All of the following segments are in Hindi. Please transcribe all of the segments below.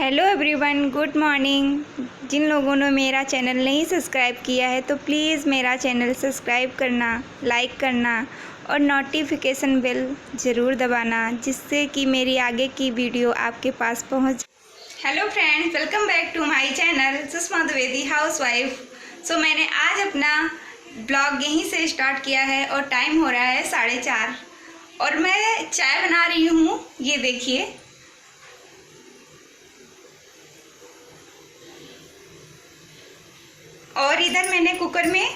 Hello everyone, good morning. जिन लोगों ने मेरा चैनल नहीं सब्सक्राइब किया है तो प्लीज़ मेरा चैनल सब्सक्राइब करना, लाइक करना और नोटिफिकेशन बेल ज़रूर दबाना, जिससे कि मेरी आगे की वीडियो आपके पास पहुंच। Hello friends, welcome back to my channel Sushma Dwivedi housewife. So मैंने आज अपना ब्लॉग यहीं से स्टार्ट किया है और टाइम हो रहा है 4:30 और मैं चाय बना रही हूँ। ये देखिए, और इधर मैंने कुकर में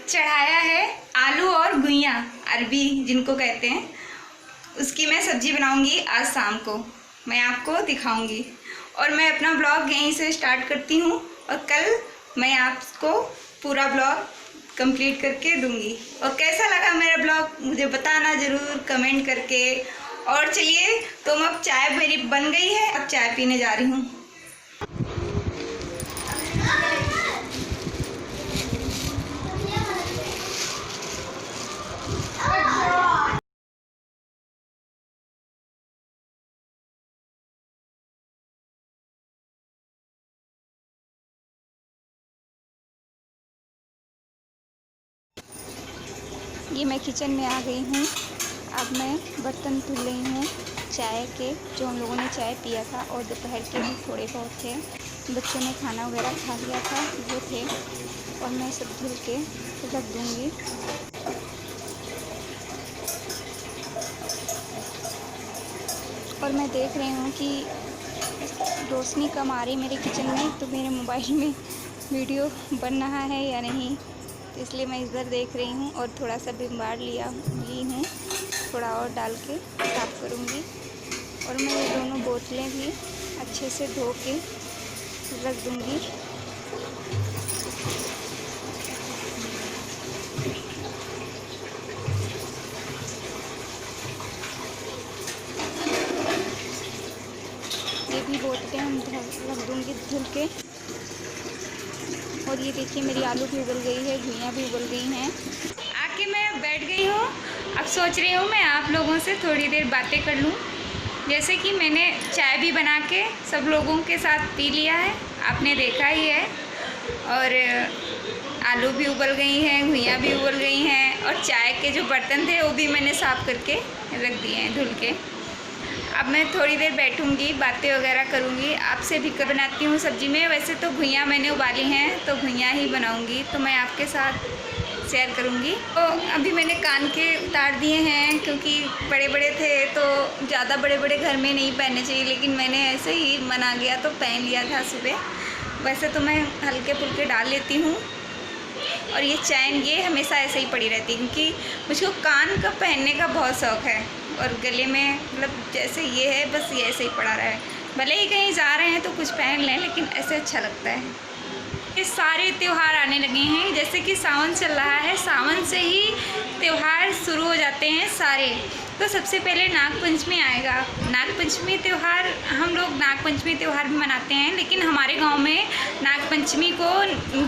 चढ़ाया है आलू और गुइयाँ, अरबी जिनको कहते हैं, उसकी मैं सब्ज़ी बनाऊंगी। आज शाम को मैं आपको दिखाऊंगी और मैं अपना ब्लॉग यहीं से स्टार्ट करती हूँ और कल मैं आपको पूरा ब्लॉग कंप्लीट करके दूंगी। और कैसा लगा मेरा ब्लॉग मुझे बताना ज़रूर कमेंट करके। और चलिए, तो अब चाय मेरी बन गई है, अब चाय पीने जा रही हूँ। ये मैं किचन में आ गई हूँ। अब मैं बर्तन धुल रही हूँ चाय के, जो हम लोगों ने चाय पिया था, और दोपहर के भी थोड़े बहुत थे। बच्चों ने खाना वगैरह खा लिया था, वो थे, और मैं सब धुल के रख दूँगी। और मैं देख रही हूँ कि रोशनी कम आ रही मेरे किचन में, तो मेरे मोबाइल में वीडियो बन रहा है या नहीं, तो इसलिए मैं इधर देख रही हूँ। और थोड़ा सा ली हूँ, थोड़ा और डाल के साफ़ करूँगी। और मैं ये दोनों बोतलें भी अच्छे से धो के रख दूँगी। ये भी बोतलें हम रख दूँगी धुल के। और ये देखिए, मेरी आलू भी उबल गई है, घुइयाँ भी उबल गई हैं। आके मैं बैठ गई हूँ। अब सोच रही हूँ मैं आप लोगों से थोड़ी देर बातें कर लूँ। जैसे कि मैंने चाय भी बना के सब लोगों के साथ पी लिया है, आपने देखा ही है। और आलू भी उबल गई हैं, घुइयाँ भी उबल गई हैं, और चाय के जो बर्तन थे वो भी मैंने साफ़ करके रख दिए हैं धुल के। अब मैं थोड़ी देर बैठूंगी, बातें वगैरह करूंगी आपसे भी। बनाती हूँ सब्ज़ी में, वैसे तो घुइयाँ मैंने उबाली हैं तो घुइयाँ ही बनाऊंगी, तो मैं आपके साथ शेयर करूंगी। तो अभी मैंने कान के उतार दिए हैं, क्योंकि बड़े बड़े थे तो ज़्यादा बड़े बड़े घर में नहीं पहनने चाहिए, लेकिन मैंने ऐसे ही मन आ गया तो पहन लिया था सुबह। वैसे तो मैं हल्के फुल्के डाल लेती हूँ। और ये चैन ये हमेशा ऐसे ही पड़ी रहती है, क्योंकि मुझको कान का पहनने का बहुत शौक़ है। और गले में मतलब जैसे ये है, बस ये ऐसे ही पड़ा रहा है। भले ही कहीं जा रहे हैं तो कुछ पहन लें, लेकिन ऐसे अच्छा लगता है। ये सारे त्यौहार आने लगे हैं, जैसे कि सावन चल रहा है, सावन से ही त्यौहार शुरू हो जाते हैं सारे। तो सबसे पहले नागपंचमी आएगा। नागपंचमी त्यौहार, हम लोग नागपंचमी त्यौहार भी मनाते हैं, लेकिन हमारे गांव में नागपंचमी को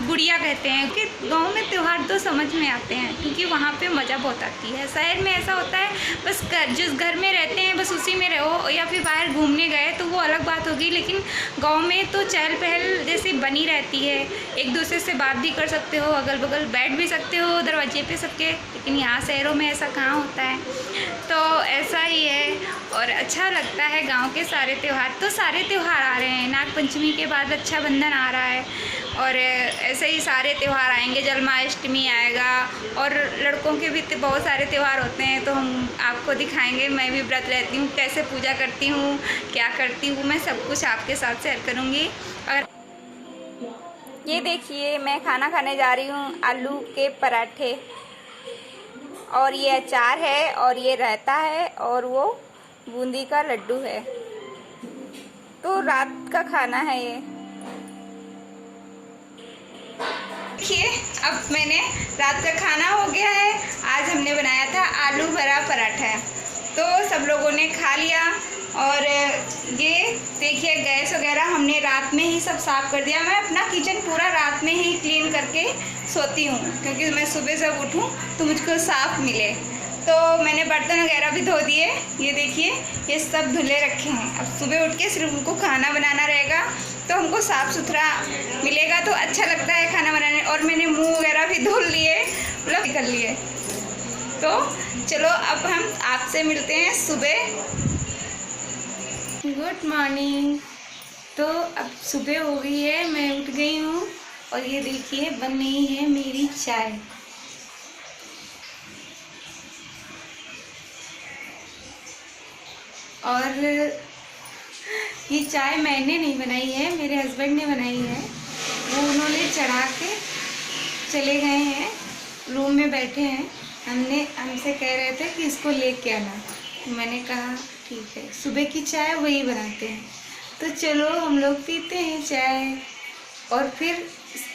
गुड़िया कहते हैं। क्योंकि गांव में त्यौहार तो समझ में आते हैं, क्योंकि वहाँ पे मज़ा बहुत आती है। शहर में ऐसा होता है बस जिस घर में रहते हैं बस उसी में रहो, या फिर बाहर घूमने गए तो वो अलग बात होगी। लेकिन गाँव में तो चहल पहल जैसे बनी रहती है, एक दूसरे से बात भी कर सकते हो, अगल बगल बैठ भी सकते हो दरवाजे पे सबके। लेकिन यहाँ शहरों में ऐसा कहाँ होता है, तो ऐसा ही है। और अच्छा लगता है गांव के सारे त्यौहार। तो सारे त्यौहार आ रहे हैं, नागपंचमी के बाद रक्षाबंधन आ रहा है, और ऐसे ही सारे त्यौहार आएंगे। जन्माष्टमी आएगा, और लड़कों के भी बहुत सारे त्यौहार होते हैं, तो हम आपको दिखाएंगे। मैं भी व्रत रहती हूँ, कैसे पूजा करती हूँ, क्या करती हूँ, मैं सब कुछ आपके साथ शेयर करूँगी। अगर ये देखिए, मैं खाना खाने जा रही हूँ, आलू के पराठे, और ये अचार है, और ये रायता है, और वो बूंदी का लड्डू है। तो रात का खाना है ये। देखिए, अब मैंने रात का खाना हो गया है। आज हमने बनाया था आलू भरा पराठा, तो सब लोगों ने खा लिया। और ये देखिए, गैस वगैरह हमने रात में ही सब साफ़ कर दिया। मैं अपना किचन पूरा रात में ही क्लीन करके सोती हूँ, क्योंकि मैं सुबह जब उठूँ तो मुझको साफ़ मिले। तो मैंने बर्तन वगैरह भी धो दिए, ये देखिए ये सब धुले रखे हैं। अब सुबह उठ के सिर्फ उनको खाना बनाना रहेगा, तो हमको साफ़ सुथरा मिलेगा तो अच्छा लगता है खाना बनाने। और मैंने मुंह वगैरह भी धुल लिए, मतलब कर लिए। तो चलो अब हम आपसे मिलते हैं सुबह। Good morning. तो अब सुबह हो गई है, मैं उठ गई हूँ और ये देखिए बन रही है मेरी चाय। और ये चाय मैंने नहीं बनाई है, मेरे हस्बैंड ने बनाई है। वो उन्होंने चढ़ा के चले गए हैं, रूम में बैठे हैं। हमसे कह रहे थे कि इसको लेके आना, तो मैंने कहा ठीक है, सुबह की चाय वही बनाते हैं। तो चलो हम लोग पीते हैं चाय। और फिर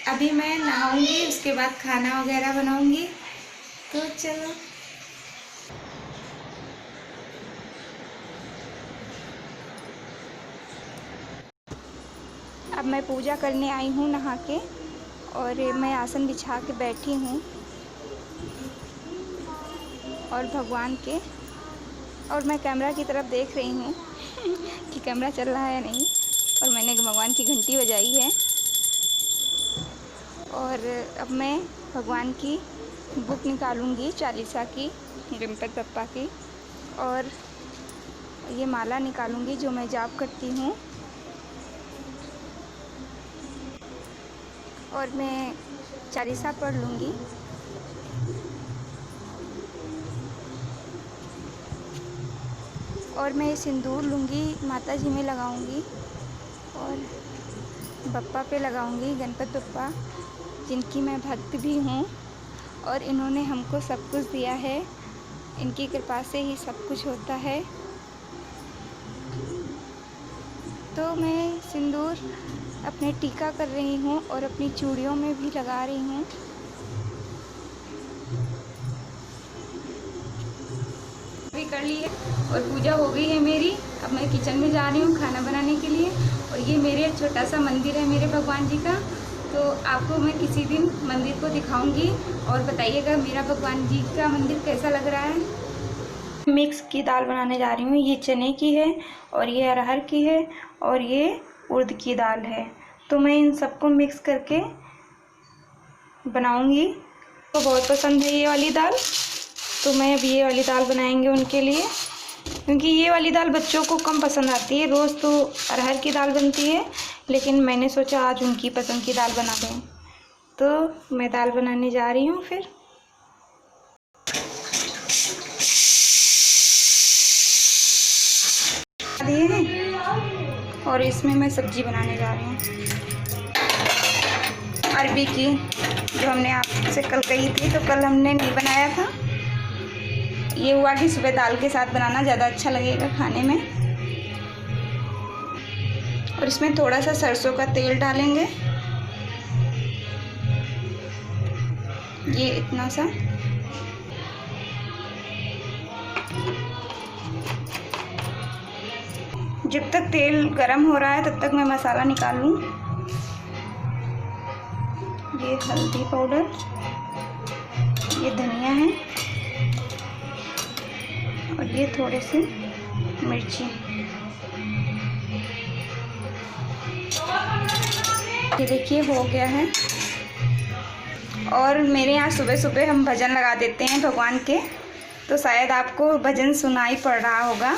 अभी मैं नहाऊंगी, उसके बाद खाना वगैरह बनाऊंगी। तो चलो। अब मैं पूजा करने आई हूँ नहा के, और मैं आसन बिछा के बैठी हूँ और भगवान के, और मैं कैमरा की तरफ देख रही हूँ कि कैमरा चल रहा है या नहीं। और मैंने भगवान की घंटी बजाई है, और अब मैं भगवान की बुक निकालूंगी, चालीसा की, गणपति बप्पा की, और ये माला निकालूंगी जो मैं जाप करती हूँ। और मैं चालीसा पढ़ लूँगी। और मैं सिंदूर लूँगी, माता जी में लगाऊँगी और बप्पा पे लगाऊँगी, गणपति बप्पा जिनकी मैं भक्त भी हूँ। और इन्होंने हमको सब कुछ दिया है, इनकी कृपा से ही सब कुछ होता है। तो मैं सिंदूर अपने टीका कर रही हूँ और अपनी चूड़ियों में भी लगा रही हूँ। भी कर ली है और पूजा हो गई है मेरी। अब मैं किचन में जा रही हूँ खाना बनाने के लिए। और ये मेरे छोटा सा मंदिर है मेरे भगवान जी का, तो आपको मैं किसी दिन मंदिर को दिखाऊंगी और बताइएगा मेरा भगवान जी का मंदिर कैसा लग रहा है। मिक्स की दाल बनाने जा रही हूँ। ये चने की है और ये अरहर की है और ये उड़द की दाल है। तो मैं इन सबको मिक्स करके बनाऊंगी। तो बहुत पसंद है ये वाली दाल, तो मैं अब ये वाली दाल बनाएंगे उनके लिए, क्योंकि ये वाली दाल बच्चों को कम पसंद आती है। रोज़ तो अरहर की दाल बनती है, लेकिन मैंने सोचा आज उनकी पसंद की दाल बना दें। तो मैं दाल बनाने जा रही हूँ। फिर दिए हैं और इसमें मैं सब्जी बनाने जा रही हूँ अरबी की, जो हमने आपसे कल कही थी। तो कल हमने नहीं बनाया था। ये हुआ कि सुबह दाल के साथ बनाना ज़्यादा अच्छा लगेगा खाने में। और इसमें थोड़ा सा सरसों का तेल डालेंगे, ये इतना सा। जब तक तेल गरम हो रहा है तब तक मैं मसाला निकाल लूँ। ये हल्दी पाउडर, ये धनिया है और ये थोड़े से मिर्ची। ये देखिए हो गया है। और मेरे यहाँ सुबह सुबह हम भजन लगा देते हैं भगवान के, तो शायद आपको भजन सुनाई पड़ रहा होगा।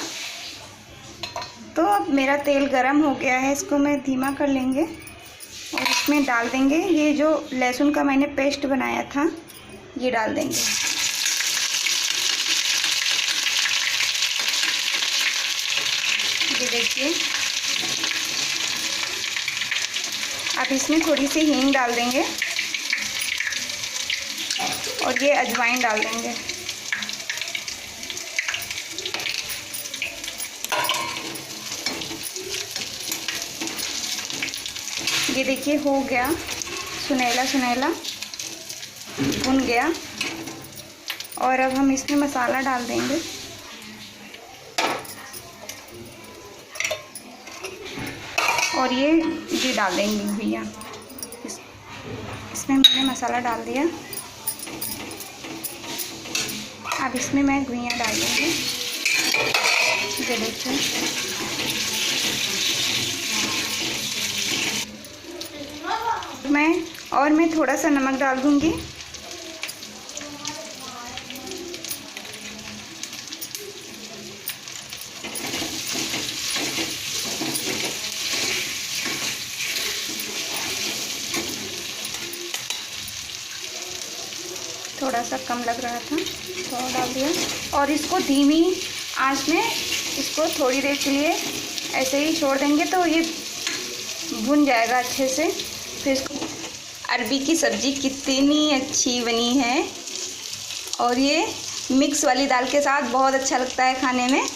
तो अब मेरा तेल गरम हो गया है, इसको मैं धीमा कर लेंगे और इसमें डाल देंगे ये जो लहसुन का मैंने पेस्ट बनाया था, ये डाल देंगे। ये देखिए। अब इसमें थोड़ी सी हींग डाल देंगे और ये अजवाइन डाल देंगे। ये देखिए हो गया, सुनहला सुनहला भुन गया। और अब हम इसमें मसाला डाल देंगे। और ये डाल देंगे भैया, इसमें मैंने मसाला डाल दिया। अब इसमें मैं घुइयाँ डाल दूँगी। ये देखिए, मैं थोड़ा सा नमक डाल दूँगी। थोड़ा सा कम लग रहा था तो डाल दिया। और इसको धीमी आंच में इसको थोड़ी देर के लिए ऐसे ही छोड़ देंगे तो ये भुन जाएगा अच्छे से। फिर इसको अरबी की सब्ज़ी कितनी अच्छी बनी है, और ये मिक्स वाली दाल के साथ बहुत अच्छा लगता है खाने में।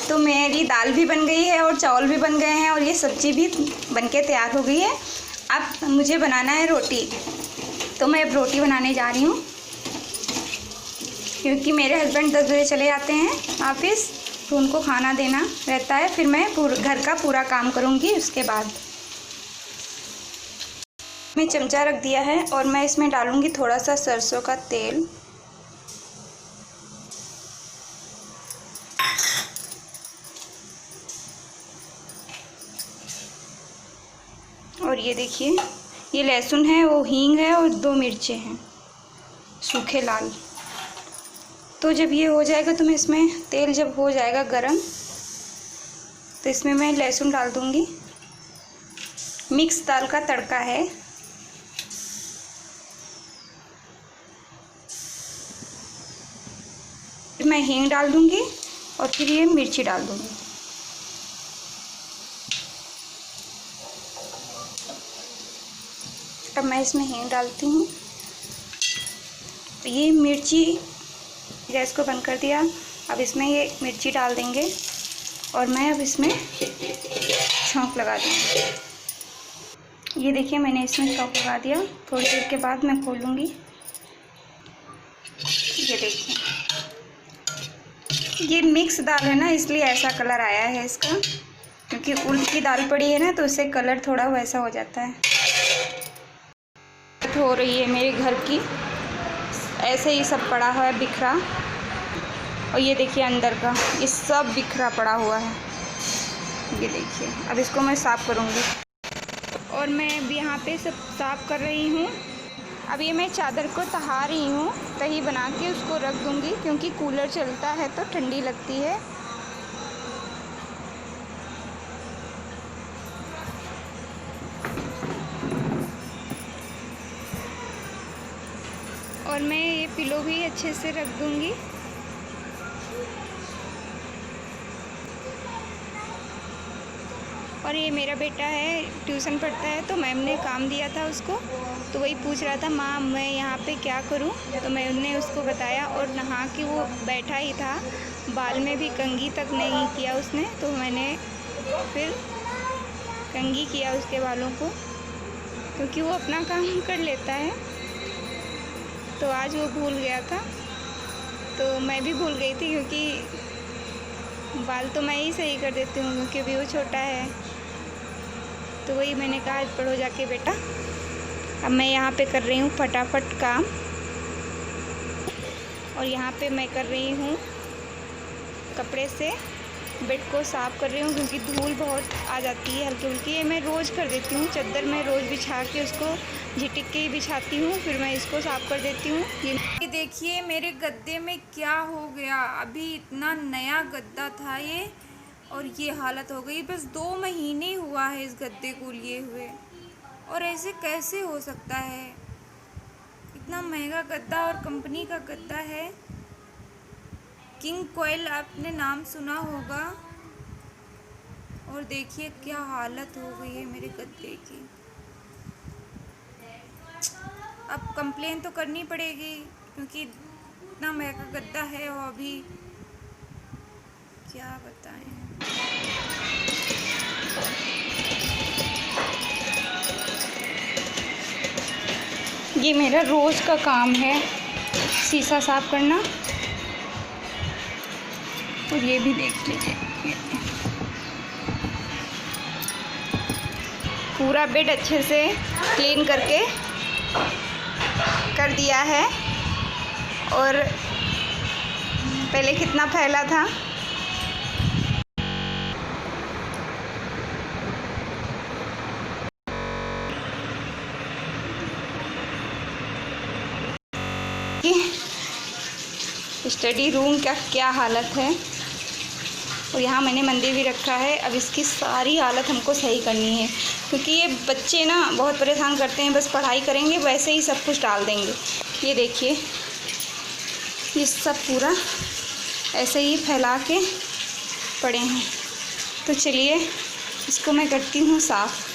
तो मेरी दाल भी बन गई है और चावल भी बन गए हैं और ये सब्ज़ी भी बनके तैयार हो गई है। अब मुझे बनाना है रोटी, तो मैं अब रोटी बनाने जा रही हूँ, क्योंकि मेरे हस्बैंड 10 बजे चले जाते हैं ऑफिस, तो उनको खाना देना रहता है। फिर मैं घर का पूरा काम करूँगी उसके बाद। मैं चमचा रख दिया है और मैं इसमें डालूँगी थोड़ा सा सरसों का तेल। और ये देखिए, ये लहसुन है, वो हींग है और 2 मिर्चें हैं सूखे लाल। तो जब ये हो जाएगा तो मैं इसमें तेल जब हो जाएगा गरम तो इसमें मैं लहसुन डाल दूँगी। मिक्स दाल का तड़का है। फिर मैं हींग डाल दूँगी और फिर ये मिर्ची डाल दूँगी। अब मैं इसमें हींग डालती हूँ। ये मिर्ची, गैस को बंद कर दिया। अब इसमें ये मिर्ची डाल देंगे और मैं अब इसमें छौंक लगा दूँगी। ये देखिए, मैंने इसमें छौंक लगा दिया। थोड़ी देर के बाद मैं खोलूँगी। ये देखिए, ये मिक्स दाल है ना, इसलिए ऐसा कलर आया है इसका, क्योंकि उड़द की दाल पड़ी है ना, तो उससे कलर थोड़ा वैसा हो जाता है। हो रही है मेरे घर की, ऐसे ही सब पड़ा हुआ है बिखरा। और ये देखिए अंदर का, ये सब बिखरा पड़ा हुआ है। ये देखिए, अब इसको मैं साफ़ करूँगी। और मैं अब यहाँ पे सब साफ़ कर रही हूँ। अब ये मैं चादर को तहा रही हूँ, तही बना के उसको रख दूँगी, क्योंकि कूलर चलता है तो ठंडी लगती है। और मैं ये पिलो भी अच्छे से रख दूँगी। और ये मेरा बेटा है, ट्यूशन पढ़ता है, तो मैम ने काम दिया था उसको, तो वही पूछ रहा था, माँ मैं यहाँ पे क्या करूँ। तो मैंने उसको बताया और नहा के वो बैठा ही था, बाल में भी कंघी तक नहीं किया उसने, तो मैंने फिर कंघी किया उसके बालों को, क्योंकि वो अपना काम कर लेता है। तो आज वो भूल गया था, तो मैं भी भूल गई थी, क्योंकि बाल तो मैं ही सही कर देती हूँ, क्योंकि अभी वो छोटा है। तो वही मैंने कहा, पढ़ो जाके बेटा। अब मैं यहाँ पे कर रही हूँ फटाफट काम, और यहाँ पे मैं कर रही हूँ कपड़े से बेड को साफ़ कर रही हूँ, क्योंकि धूल बहुत आ जाती है हल्की हल्की। ये मैं रोज़ कर देती हूँ, चादर में रोज़ बिछा के उसको झिटिक के ही बिछाती हूँ, फिर मैं इसको साफ़ कर देती हूँ। ये देखिए मेरे गद्दे में क्या हो गया। अभी इतना नया गद्दा था ये, और ये हालत हो गई। बस 2 महीने हुआ है इस गद्दे को लिए हुए, और ऐसे कैसे हो सकता है। इतना महंगा गद्दा और कंपनी का गद्दा है, किंग कोयल, आपने नाम सुना होगा। और देखिए क्या हालत हो गई है मेरे गद्दे की। अब कंप्लेन तो करनी पड़ेगी, क्योंकि इतना महंगा गद्दा है, और अभी क्या बताएं। ये मेरा रोज़ का काम है, शीशा साफ़ करना। और ये भी देख लीजिए, पूरा बेड अच्छे से क्लीन करके कर दिया है। और पहले कितना फैला था। स्टडी रूम का क्या हालत है। और यहाँ मैंने मंदिर भी रखा है। अब इसकी सारी हालत हमको सही करनी है, क्योंकि ये बच्चे ना बहुत परेशान करते हैं। बस पढ़ाई करेंगे वैसे ही सब कुछ डाल देंगे। ये देखिए, ये सब पूरा ऐसे ही फैला के पड़े हैं। तो चलिए इसको मैं करती हूँ साफ़।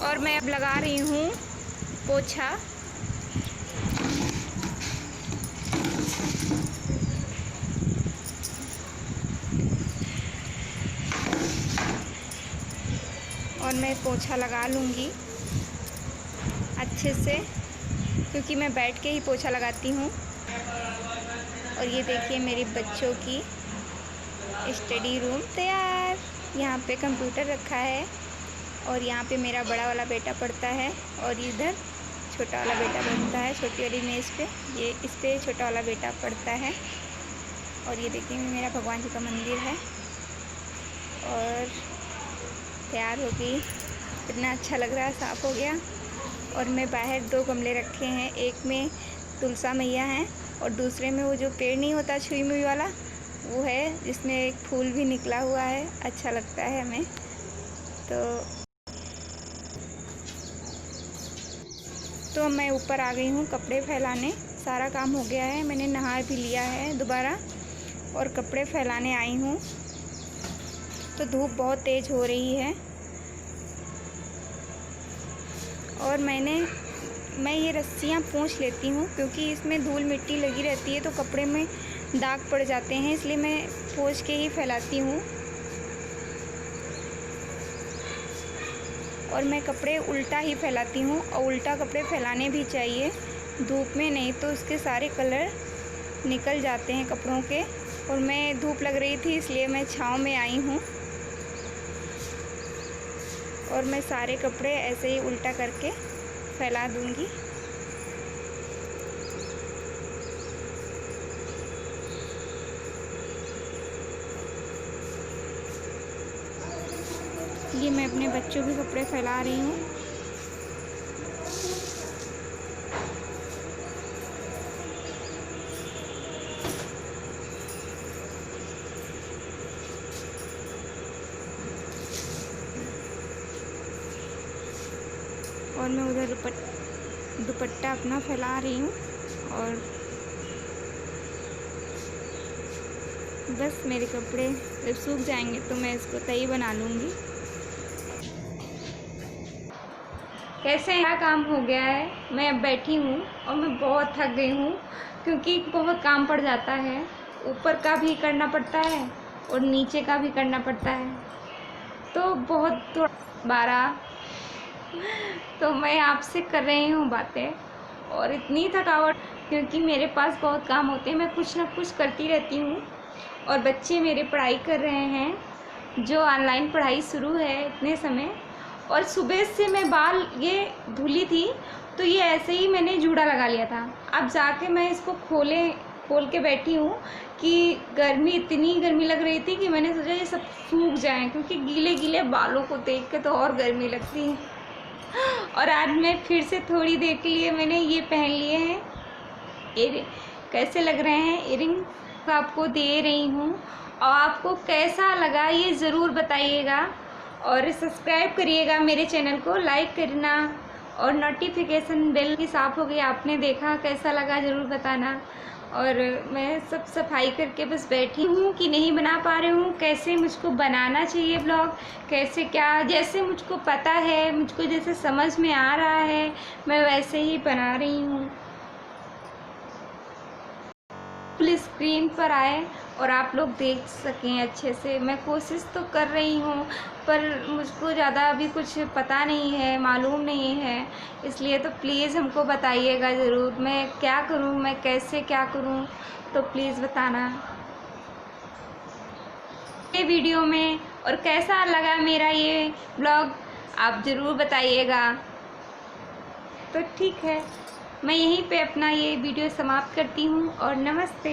और मैं अब लगा रही हूँ पोछा। और मैं पोछा लगा लूँगी अच्छे से, क्योंकि मैं बैठ के ही पोछा लगाती हूँ। और ये देखिए मेरे बच्चों की स्टडी रूम तैयार। यहाँ पे कंप्यूटर रखा है और यहाँ पे मेरा बड़ा वाला बेटा पढ़ता है और इधर छोटा वाला बेटा पढ़ता है। छोटी वाली मेज़ पे ये इस पे छोटा वाला बेटा पढ़ता है। और ये देखिए मेरा भगवान जी का मंदिर है और तैयार हो गई। इतना अच्छा लग रहा है, साफ़ हो गया। और मैं बाहर 2 गमले रखे हैं, एक में तुलसा मैया हैं और दूसरे में वो जो पेड़ नहीं होता छुई मुई वाला वो है, जिसमें एक फूल भी निकला हुआ है। अच्छा लगता है हमें। तो मैं ऊपर आ गई हूँ कपड़े फैलाने। सारा काम हो गया है, मैंने नहा भी लिया है दोबारा और कपड़े फैलाने आई हूँ। तो धूप बहुत तेज़ हो रही है और मैं ये रस्सियाँ पोंछ लेती हूँ, क्योंकि इसमें धूल मिट्टी लगी रहती है तो कपड़े में दाग पड़ जाते हैं, इसलिए मैं पोंछ के ही फैलाती हूँ। और मैं कपड़े उल्टा ही फैलाती हूँ और उल्टा कपड़े फैलाने भी चाहिए धूप में, नहीं तो उसके सारे कलर निकल जाते हैं कपड़ों के। और मैं धूप लग रही थी इसलिए मैं छाँव में आई हूँ और मैं सारे कपड़े ऐसे ही उल्टा करके फैला दूँगी। ये मैं अपने बच्चों के कपड़े फैला रही हूँ। और मैं उधर दुपट्टा अपना फैला रही हूँ। और बस मेरे कपड़े जब सूख जाएंगे तो मैं इसको तय बना लूँगी। कैसे यहाँ काम हो गया है, मैं अब बैठी हूँ और मैं बहुत थक गई हूँ, क्योंकि बहुत काम पड़ जाता है। ऊपर का भी करना पड़ता है और नीचे का भी करना पड़ता है, तो बहुत 12 तो मैं आपसे कर रही हूँ बातें और इतनी थकावट क्योंकि मेरे पास बहुत काम होते हैं, मैं कुछ ना कुछ करती रहती हूँ। और बच्चे मेरे पढ़ाई कर रहे हैं, जो ऑनलाइन पढ़ाई शुरू है इतने समय। और सुबह से मैं बाल ये धुली थी, तो ये ऐसे ही मैंने जूड़ा लगा लिया था। अब जाके मैं इसको खोल के बैठी हूँ कि इतनी गर्मी लग रही थी कि मैंने सोचा ये सब सूख जाएं, क्योंकि गीले गीले बालों को देख के तो और गर्मी लगती है। और आज मैं फिर से थोड़ी देर के लिए मैंने ये पहन लिए हैं। कैसे लग रहे हैं इयरिंग आपको दे रही हूँ, और आपको कैसा लगा ये ज़रूर बताइएगा। और सब्सक्राइब करिएगा मेरे चैनल को, लाइक करना, और नोटिफिकेशन बेल भी साफ़ हो गई। आपने देखा कैसा लगा ज़रूर बताना। और मैं सब सफाई करके बस बैठी हूँ कि नहीं बना पा रही हूँ, कैसे मुझको बनाना चाहिए ब्लॉग, कैसे क्या, जैसे मुझको पता है, मुझको जैसे समझ में आ रहा है, मैं वैसे ही बना रही हूँ। फुल स्क्रीन पर आए और आप लोग देख सकें अच्छे से। मैं कोशिश तो कर रही हूँ, पर मुझको ज़्यादा अभी कुछ पता नहीं है, मालूम नहीं है, इसलिए तो प्लीज़ हमको बताइएगा ज़रूर। मैं क्या करूँ, मैं कैसे क्या करूँ, तो प्लीज़ बताना ये वीडियो में। और कैसा लगा मेरा ये ब्लॉग आप ज़रूर बताइएगा। तो ठीक है, मैं यहीं पे अपना ये वीडियो समाप्त करती हूँ, और नमस्ते।